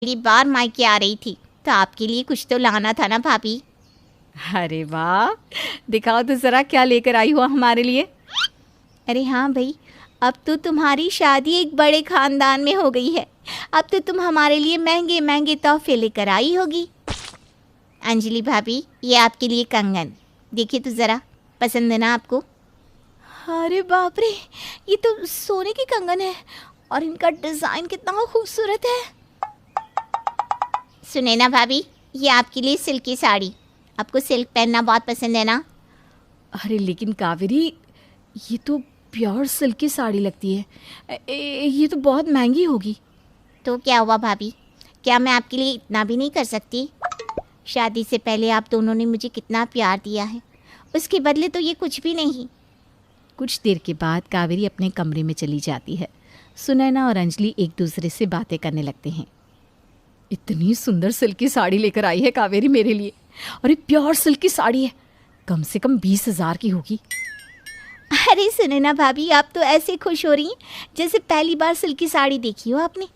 पहली बार मायके आ रही थी तो आपके लिए कुछ तो लाना था ना भाभी। अरे वाह, दिखाओ तो ज़रा क्या लेकर आई हो हमारे लिए। अरे हाँ भाई, अब तो तुम्हारी शादी एक बड़े खानदान में हो गई है। अब तो तुम हमारे लिए महंगे महंगे तोहफे लेकर आई होगी। अंजलि भाभी, ये आपके लिए कंगन, देखिए तो ज़रा, पसंद है ना आपको? अरे बाप रे, ये तो सोने की कंगन है और इनका डिज़ाइन कितना खूबसूरत है। सुने ना भाभी, ये आपके लिए सिल्क की साड़ी। आपको सिल्क पहनना बहुत पसंद है ना? अरे लेकिन कावेरी, ये तो प्योर सिल्क की साड़ी लगती है। ये तो बहुत महंगी होगी। तो क्या हुआ भाभी, क्या मैं आपके लिए इतना भी नहीं कर सकती? शादी से पहले आप दोनों ने मुझे कितना प्यार दिया है, उसके बदले तो ये कुछ भी नहीं। कुछ देर के बाद कावेरी अपने कमरे में चली जाती है। सुनैना और अंजलि एक दूसरे से बातें करने लगते हैं। इतनी सुंदर सिल्क की साड़ी लेकर आई है कावेरी मेरे लिए, और ये प्योर सिल्क की साड़ी है, कम से कम 20,000 की होगी। अरे सुने ना भाभी, आप तो ऐसे खुश हो रही हैं जैसे पहली बार सिल्क की साड़ी देखी हो आपने।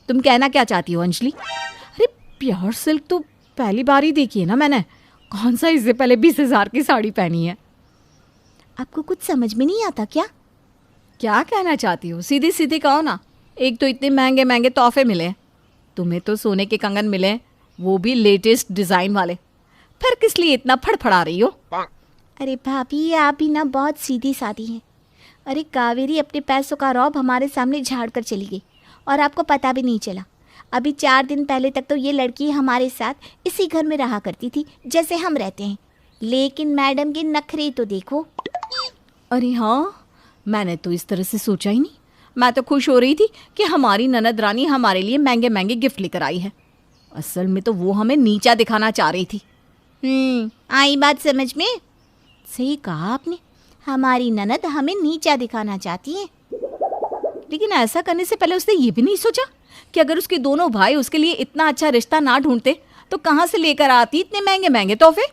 तुम कहना क्या चाहती हो अंजलि? अरे प्योर सिल्क तो पहली बार ही देखी है ना मैंने, कौन सा इससे पहले 20,000 की साड़ी पहनी है। आपको कुछ समझ में नहीं आता क्या? क्या कहना चाहती हो, सीधी सीधी कहो ना। एक तो इतने महंगे महंगे तोहफे मिले, तुम्हें तो सोने के कंगन मिले, वो भी लेटेस्ट डिज़ाइन वाले, फिर किस लिए इतना फड़फड़ा रही हो? अरे भाभी, आप भी ना बहुत सीधी सादी हैं। अरे कावेरी अपने पैसों का रौब हमारे सामने झाड़ कर चली गई और आपको पता भी नहीं चला। अभी 4 दिन पहले तक तो ये लड़की हमारे साथ इसी घर में रहा करती थी जैसे हम रहते हैं, लेकिन मैडम के नखरे तो देखो। अरे हाँ, मैंने तो इस तरह से सोचा ही नहीं। मैं तो खुश हो रही थी कि हमारी ननद रानी हमारे लिए महंगे महंगे गिफ्ट लेकर आई है। असल में तो वो हमें नीचा दिखाना चाह रही थी। आई बात समझ में। सही कहा आपने, हमारी ननद हमें नीचा दिखाना चाहती है। लेकिन ऐसा करने से पहले उसने ये भी नहीं सोचा कि अगर उसके दोनों भाई उसके लिए इतना अच्छा रिश्ता ना ढूंढते तो कहाँ से लेकर आती इतने महंगे महंगे तोहफे।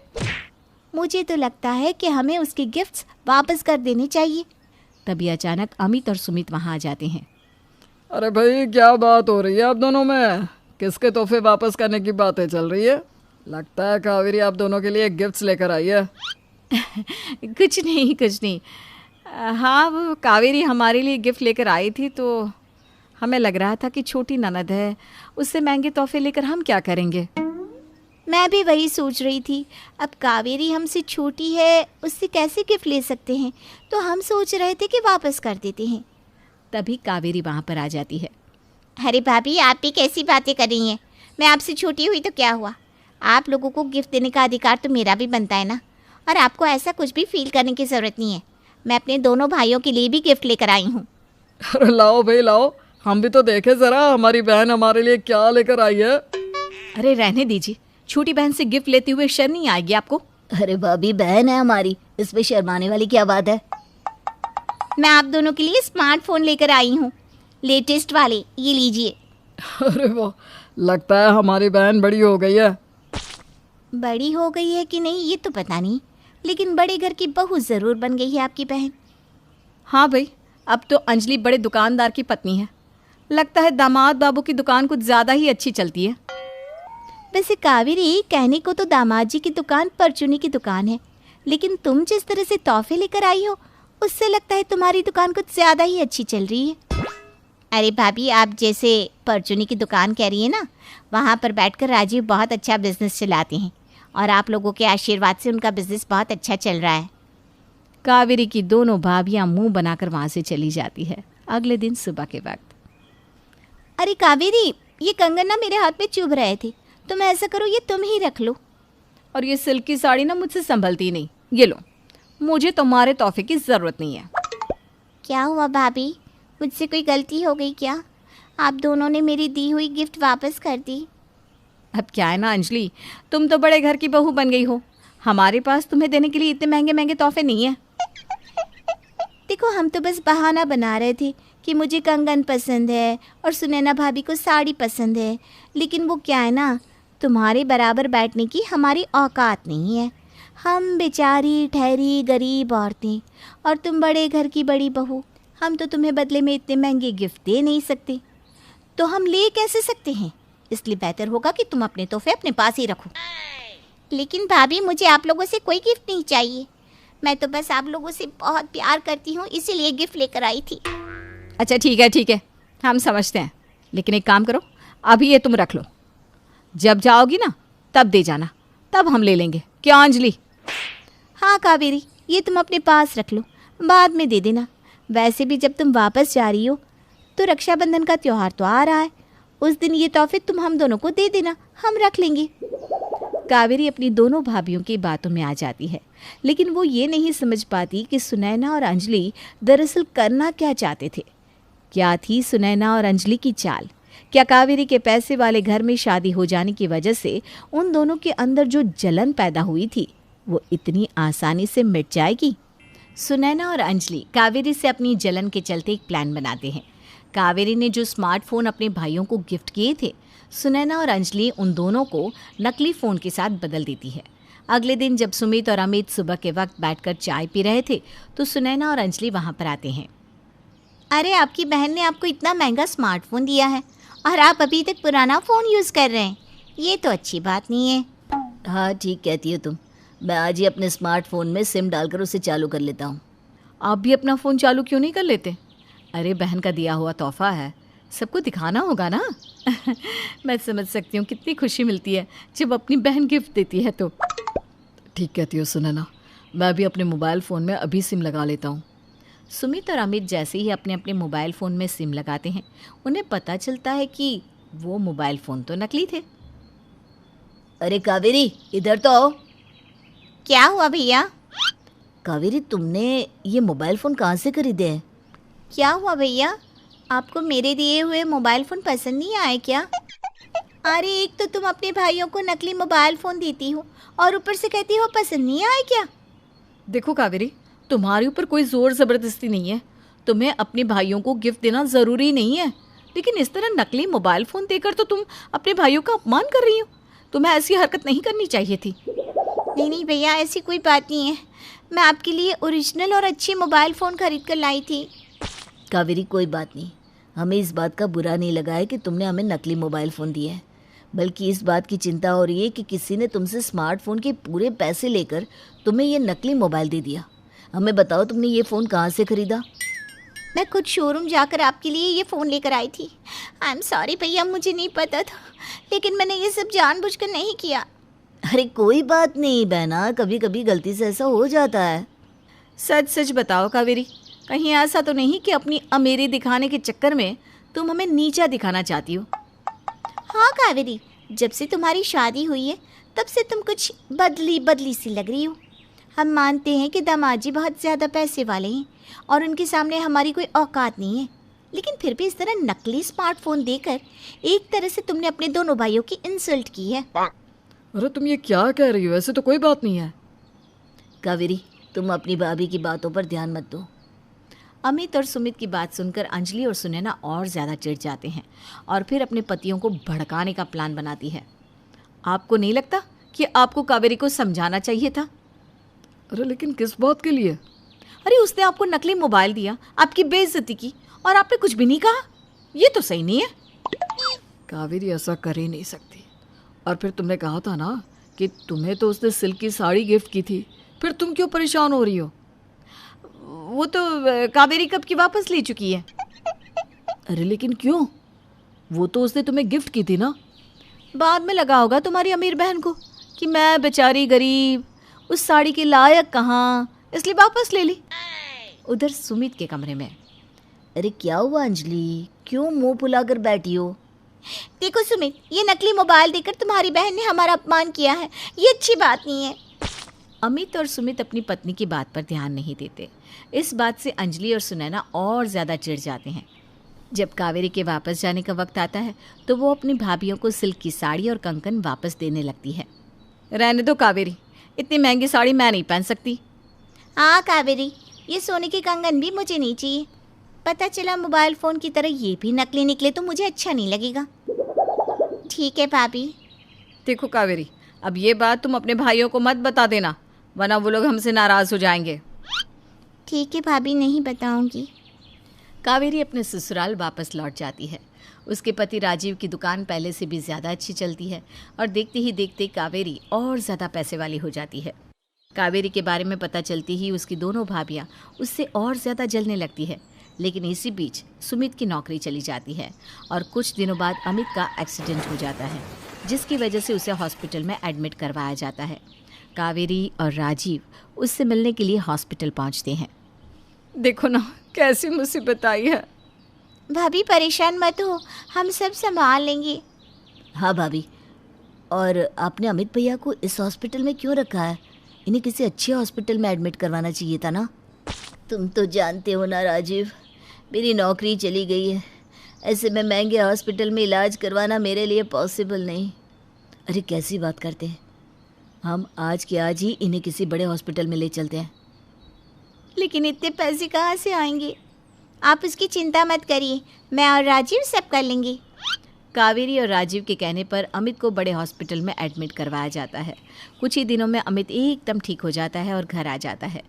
मुझे तो लगता है कि हमें उसके गिफ्ट्स वापस कर देने चाहिए। तभी अचानक अमित और सुमित वहाँ आ जाते हैं। अरे भाई, क्या बात हो रही है आप दोनों में? किसके तोहफे वापस करने की बातें चल रही है? लगता है कावेरी आप दोनों के लिए गिफ्ट्स लेकर आई है। कुछ नहीं कुछ नहीं। हाँ, वो कावेरी हमारे लिए गिफ्ट लेकर आई थी, तो हमें लग रहा था कि छोटी ननद है, उससे महंगे तोहफे लेकर हम क्या करेंगे। मैं भी वही सोच रही थी, अब कावेरी हमसे छोटी है, उससे कैसे गिफ्ट ले सकते हैं, तो हम सोच रहे थे कि वापस कर देते हैं। तभी कावेरी वहाँ पर आ जाती है। अरे भाभी, आप भी कैसी बातें कर रही हैं? मैं आपसे छोटी हुई तो क्या हुआ? आप लोगों को गिफ्ट देने का अधिकार तो मेरा भी बनता है ना। और आपको ऐसा कुछ भी फील करने की ज़रूरत नहीं है। मैं अपने दोनों भाइयों के लिए भी गिफ्ट लेकर आई हूँ। अरे लाओ भाई लाओ, हम भी तो देखे ज़रा हमारी बहन हमारे लिए क्या लेकर आई है। अरे रहने दीजिए, छोटी बहन से गिफ्ट लेते हुए शर्म नहीं आएगी आपको? अरे भाभी, बहन है हमारी, इसमें शर्माने वाली क्या बात है? मैं आप दोनों के लिए स्मार्टफोन लेकर आई हूँ, लेटेस्ट वाले, ये लीजिए। अरे वाह, लगता है हमारी बहन बड़ी हो गई है। बड़ी हो गई है कि नहीं ये तो पता नहीं, लेकिन बड़े घर की बहू ज़रूर बन गई है आपकी बहन। हाँ भाई, अब तो अंजलि बड़े दुकानदार की पत्नी है। लगता है दामाद बाबू की दुकान कुछ ज़्यादा ही अच्छी चलती है। वैसे कावेरी, कहने को तो दामाद जी की दुकान परचूनी की दुकान है, लेकिन तुम जिस तरह से तोहफे लेकर आई हो, उससे लगता है तुम्हारी दुकान कुछ ज़्यादा ही अच्छी चल रही है। अरे भाभी, आप जैसे परचूनी की दुकान कह रही है ना, वहाँ पर बैठकर राजीव बहुत अच्छा बिजनेस चलाते हैं और आप लोगों के आशीर्वाद से उनका बिजनेस बहुत अच्छा चल रहा है। कावेरी की दोनों भाभियाँ मुंह बनाकर वहाँ से चली जाती है। अगले दिन सुबह के वक्त। अरे कावेरी, ये कंगन ना मेरे हाथ में चुभ रहे थे, तुम ऐसा करो ये तुम ही रख लो। और ये सिल्क की साड़ी ना मुझसे संभलती नहीं, ये लो, मुझे तुम्हारे तोहफे की ज़रूरत नहीं है। क्या हुआ भाभी, मुझसे कोई गलती हो गई क्या? आप दोनों ने मेरी दी हुई गिफ्ट वापस कर दी। अब क्या है ना अंजलि, तुम तो बड़े घर की बहू बन गई हो, हमारे पास तुम्हें देने के लिए इतने महंगे महंगे तोहफे नहीं है। देखो, हम तो बस बहाना बना रहे थे कि मुझे कंगन पसंद है और सुनैना भाभी को साड़ी पसंद है, लेकिन वो क्या है ना, तुम्हारे बराबर बैठने की हमारी औकात नहीं है। हम बेचारी ठहरी गरीब औरतें और तुम बड़े घर की बड़ी बहू, हम तो तुम्हें बदले में इतने महंगे गिफ्ट दे नहीं सकते, तो हम ले कैसे सकते हैं? इसलिए बेहतर होगा कि तुम अपने तोहफे अपने पास ही रखो। लेकिन भाभी, मुझे आप लोगों से कोई गिफ्ट नहीं चाहिए। मैं तो बस आप लोगों से बहुत प्यार करती हूँ, इसीलिए गिफ्ट लेकर आई थी। अच्छा ठीक है, हम समझते हैं, लेकिन एक काम करो, अभी ये तुम रख लो, जब जाओगी ना तब दे जाना, तब हम ले लेंगे। क्या अंजलि? हाँ कावेरी, ये तुम अपने पास रख लो, बाद में दे देना। वैसे भी जब तुम वापस जा रही हो तो रक्षाबंधन का त्यौहार तो आ रहा है, उस दिन ये तोहफे तुम हम दोनों को दे देना, हम रख लेंगे। कावेरी अपनी दोनों भाभियों की बातों में आ जाती है, लेकिन वो ये नहीं समझ पाती कि सुनैना और अंजलि दरअसल करना क्या चाहते थे। क्या थी सुनैना और अंजलि की चाल? क्या कावेरी के पैसे वाले घर में शादी हो जाने की वजह से उन दोनों के अंदर जो जलन पैदा हुई थी वो इतनी आसानी से मिट जाएगी? सुनैना और अंजलि कावेरी से अपनी जलन के चलते एक प्लान बनाते हैं। कावेरी ने जो स्मार्टफोन अपने भाइयों को गिफ्ट किए थे, सुनैना और अंजलि उन दोनों को नकली फ़ोन के साथ बदल देती है। अगले दिन जब सुमित और अमित सुबह के वक्त बैठकर चाय पी रहे थे तो सुनैना और अंजलि वहाँ पर आते हैं। अरे, आपकी बहन ने आपको इतना महंगा स्मार्टफोन दिया है और आप अभी तक पुराना फ़ोन यूज़ कर रहे हैं, ये तो अच्छी बात नहीं है। हाँ ठीक कहती हो तुम, मैं आज ही अपने स्मार्टफोन में सिम डालकर उसे चालू कर लेता हूँ। आप भी अपना फ़ोन चालू क्यों नहीं कर लेते? अरे बहन का दिया हुआ तोहफा है, सबको दिखाना होगा ना। मैं समझ सकती हूँ कितनी खुशी मिलती है जब अपनी बहन गिफ्ट देती है तो। ठीक कहती हो सुनैना, मैं भी अपने मोबाइल फ़ोन में अभी सिम लगा लेता हूँ। सुमित और अमित जैसे ही अपने अपने मोबाइल फ़ोन में सिम लगाते हैं, उन्हें पता चलता है कि वो मोबाइल फ़ोन तो नकली थे। अरे कावेरी, इधर तो आओ। क्या हुआ भैया? कावेरी, तुमने ये मोबाइल फ़ोन कहाँ से खरीदे हैं? क्या हुआ भैया, आपको मेरे दिए हुए मोबाइल फ़ोन पसंद नहीं आए क्या? अरे, एक तो तुम अपने भाइयों को नकली मोबाइल फ़ोन देती हो और ऊपर से कहती हो पसंद नहीं आए क्या? देखो कावेरी, तुम्हारे ऊपर कोई ज़ोर ज़बरदस्ती नहीं है, तुम्हें अपने भाइयों को गिफ्ट देना ज़रूरी नहीं है, लेकिन इस तरह नकली मोबाइल फ़ोन देकर तो तुम अपने भाइयों का अपमान कर रही हो। तुम्हें ऐसी हरकत नहीं करनी चाहिए थी। नहीं भैया, ऐसी कोई बात नहीं है, मैं आपके लिए ओरिजिनल और अच्छी मोबाइल फ़ोन खरीद कर लाई थी। कावेरी, कोई बात नहीं, हमें इस बात का बुरा नहीं लगा है कि तुमने हमें नकली मोबाइल फ़ोन दिया है, बल्कि इस बात की चिंता हो रही है कि किसी ने तुमसे स्मार्टफोन के पूरे पैसे लेकर तुम्हें ये नकली मोबाइल दे दिया। हमें बताओ, तुमने ये फ़ोन कहाँ से ख़रीदा? मैं खुद शोरूम जाकर आपके लिए ये फ़ोन लेकर आई थी। आई एम सॉरी भैया, मुझे नहीं पता था, लेकिन मैंने ये सब जानबूझकर नहीं किया। अरे कोई बात नहीं बहना, कभी कभी गलती से ऐसा हो जाता है। सच सच बताओ कावेरी, कहीं ऐसा तो नहीं कि अपनी अमीरी दिखाने के चक्कर में तुम हमें नीचा दिखाना चाहती हो? हाँ कावेरी, जब से तुम्हारी शादी हुई है तब से तुम कुछ बदली सी लग रही हो। हम मानते हैं कि दामाद जी बहुत ज़्यादा पैसे वाले हैं और उनके सामने हमारी कोई औकात नहीं है, लेकिन फिर भी इस तरह नकली स्मार्टफोन देकर एक तरह से तुमने अपने दोनों भाइयों की इंसल्ट की है। अरे तुम ये क्या कह रही हो? ऐसे तो कोई बात नहीं है। कावेरी, तुम अपनी भाभी की बातों पर ध्यान मत दो। अमित और सुमित की बात सुनकर अंजलि और सुनैना और ज़्यादा चिढ़ जाते हैं और फिर अपने पतियों को भड़काने का प्लान बनाती है। आपको नहीं लगता कि आपको कावेरी को समझाना चाहिए था? अरे लेकिन किस बात के लिए? अरे उसने आपको नकली मोबाइल दिया, आपकी बेइज्जती की और आपने कुछ भी नहीं कहा, ये तो सही नहीं है। कावेरी ऐसा कर ही नहीं सकती। और फिर तुमने कहा था ना कि तुम्हें तो उसने सिल्क की साड़ी गिफ्ट की थी, फिर तुम क्यों परेशान हो रही हो? वो तो कावेरी कब की वापस ले चुकी है। अरे लेकिन क्यों? वो तो उसने तुम्हें गिफ्ट की थी ना। बाद में लगा होगा तुम्हारी अमीर बहन को कि मैं बेचारी गरीब उस साड़ी के लायक कहाँ, इसलिए वापस ले ली। उधर सुमित के कमरे में, अरे क्या हुआ अंजलि, क्यों मुंह फुलाकर बैठी हो? देखो सुमित, ये नकली मोबाइल देकर तुम्हारी बहन ने हमारा अपमान किया है, ये अच्छी बात नहीं है। अमित और सुमित अपनी पत्नी की बात पर ध्यान नहीं देते। इस बात से अंजलि और सुनैना और ज़्यादा चिढ़ जाते हैं। जब कावेरी के वापस जाने का वक्त आता है तो वो अपनी भाभियों को सिल्क की साड़ी और कंकन वापस देने लगती है। रहने दो कावेरी, इतनी महंगी साड़ी मैं नहीं पहन सकती। हाँ कावेरी, ये सोने के कंगन भी मुझे नहीं चाहिए। पता चला मोबाइल फ़ोन की तरह ये भी नकली निकले तो मुझे अच्छा नहीं लगेगा। ठीक है भाभी। देखो कावेरी, अब ये बात तुम अपने भाइयों को मत बता देना, वरना वो लोग हमसे नाराज़ हो जाएंगे। ठीक है भाभी, नहीं बताऊंगी। कावेरी अपने ससुराल वापस लौट जाती है। उसके पति राजीव की दुकान पहले से भी ज़्यादा अच्छी चलती है और देखते ही देखते कावेरी और ज़्यादा पैसे वाली हो जाती है। कावेरी के बारे में पता चलती ही उसकी दोनों भाभियाँ उससे और ज़्यादा जलने लगती है। लेकिन इसी बीच सुमित की नौकरी चली जाती है और कुछ दिनों बाद अमित का एक्सीडेंट हो जाता है, जिसकी वजह से उसे हॉस्पिटल में एडमिट करवाया जाता है। कावेरी और राजीव उससे मिलने के लिए हॉस्पिटल पहुंचते हैं। देखो ना कैसी मुसीबत आई है। भाभी परेशान मत हो, हम सब संभाल लेंगे। हाँ भाभी, और आपने अमित भैया को इस हॉस्पिटल में क्यों रखा है? इन्हें किसी अच्छे हॉस्पिटल में एडमिट करवाना चाहिए था ना। तुम तो जानते हो ना राजीव, मेरी नौकरी चली गई है। ऐसे में महंगे हॉस्पिटल में इलाज करवाना मेरे लिए पॉसिबल नहीं। अरे कैसी बात करते हैं, हम आज के आज ही इन्हें किसी बड़े हॉस्पिटल में ले चलते हैं। लेकिन इतने पैसे कहाँ से आएंगे? आप उसकी चिंता मत करिए, मैं और राजीव सब कर लेंगे। कावेरी और राजीव के कहने पर अमित को बड़े हॉस्पिटल में एडमिट करवाया जाता है। कुछ ही दिनों में अमित एकदम ठीक हो जाता है और घर आ जाता है।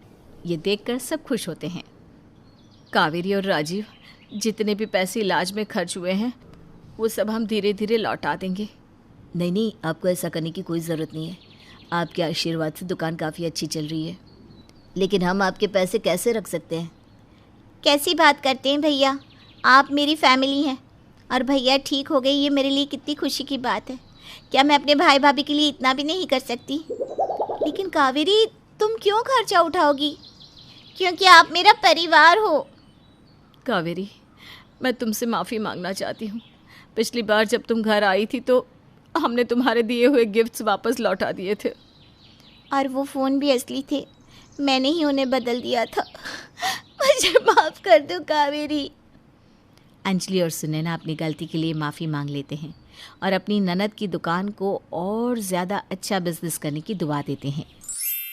ये देखकर सब खुश होते हैं। कावेरी और राजीव, जितने भी पैसे इलाज में खर्च हुए हैं वो सब हम धीरे धीरे लौटा देंगे। नहीं नहीं, आपको ऐसा करने की कोई ज़रूरत नहीं है। आपके आशीर्वाद से दुकान काफ़ी अच्छी चल रही है। लेकिन हम आपके पैसे कैसे रख सकते हैं? कैसी बात करते हैं भैया, आप मेरी फैमिली हैं और भैया ठीक हो गए, ये मेरे लिए कितनी खुशी की बात है। क्या मैं अपने भाई भाभी के लिए इतना भी नहीं कर सकती? लेकिन कावेरी, तुम क्यों खर्चा उठाओगी? क्योंकि आप मेरा परिवार हो। कावेरी, मैं तुमसे माफ़ी मांगना चाहती हूँ। पिछली बार जब तुम घर आई थी तो हमने तुम्हारे दिए हुए गिफ्ट्स वापस लौटा दिए थे। और वो फ़ोन भी असली थे, मैंने ही उन्हें बदल दिया था। मुझे माफ़ कर दो कावेरी। अंजलि और सुनैना अपनी गलती के लिए माफ़ी मांग लेते हैं और अपनी ननद की दुकान को और ज़्यादा अच्छा बिजनेस करने की दुआ देते हैं।